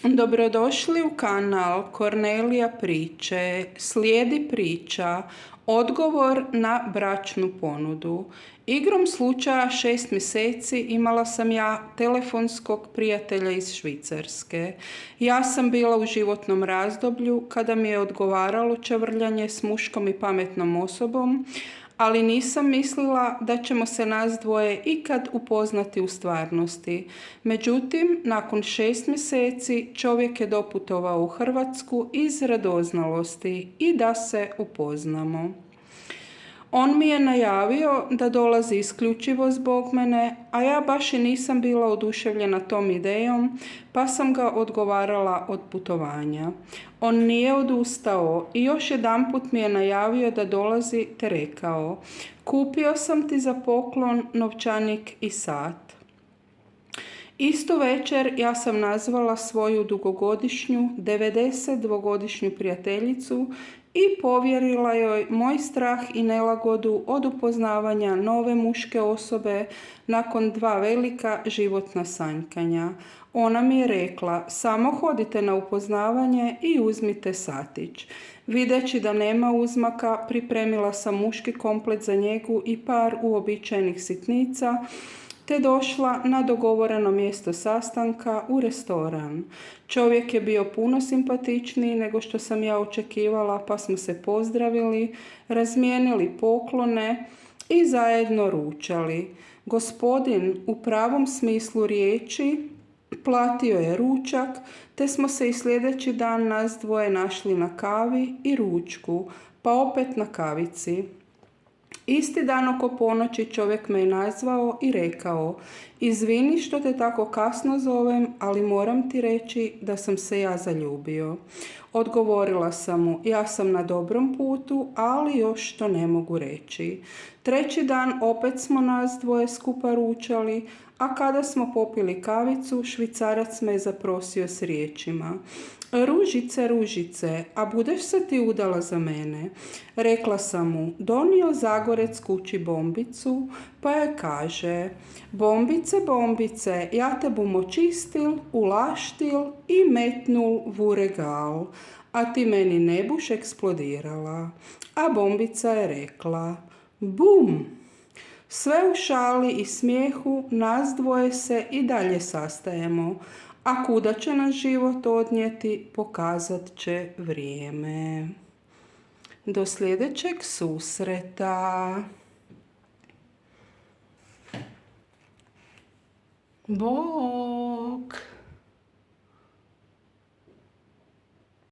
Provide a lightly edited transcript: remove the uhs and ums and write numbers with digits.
Dobrodošli u kanal Kornelija priče. Slijedi priča Odgovor na bračnu ponudu. Igrom slučaja 6 mjeseci imala sam ja telefonskog prijatelja iz Švicarske. Ja sam bila u životnom razdoblju kada mi je odgovaralo čavrljanje s muškom i pametnom osobom, ali nisam mislila da ćemo se nas dvoje ikad upoznati u stvarnosti. Međutim, nakon 6 mjeseci čovjek je doputovao u Hrvatsku iz radoznalosti i da se upoznamo. On mi je najavio da dolazi isključivo zbog mene, a ja baš i nisam bila oduševljena tom idejom, pa sam ga odgovarala od putovanja. On nije odustao i još jedanput mi je najavio da dolazi te rekao: kupio sam ti za poklon novčanik i sat. Istu večer ja sam nazvala svoju dugogodišnju, 92-godišnju prijateljicu i povjerila joj moj strah i nelagodu od upoznavanja nove muške osobe nakon 2 velika životna sanjkanja. Ona mi je rekla: samo hodite na upoznavanje i uzmite satić. Videći da nema uzmaka, pripremila sam muški komplet za njegu i par uobičajenih sitnica, te došla na dogovoreno mjesto sastanka u restoran. Čovjek je bio puno simpatičniji nego što sam ja očekivala, pa smo se pozdravili, razmijenili poklone i zajedno ručali. Gospodin u pravom smislu riječi platio je ručak, te smo se i sljedeći dan nas dvoje našli na kavi i ručku, pa opet na kavici. Isti dan oko ponoći čovjek me je nazvao i rekao: izvini što te tako kasno zovem, ali moram ti reći da sam se ja zaljubio. Odgovorila sam mu: ja sam na dobrom putu, ali još to ne mogu reći. Treći dan opet smo nas dvoje skupa ručali, a kada smo popili kavicu, Švicarac me je zaprosio s riječima: Ružice, Ružice, a budeš se ti udala za mene? Rekla sam mu: donio Zagorec kući bombicu, pa je kaže: bombice, bombice, ja te bum očistil, ulaštil i metnul v regal, a ti meni ne buš eksplodirala. A bombica je rekla: bum! Sve u šali i smijehu, nas dvoje se i dalje sastajemo, a kuda će nas život odnijeti, pokazat će vrijeme. Do sljedećeg susreta. Bog!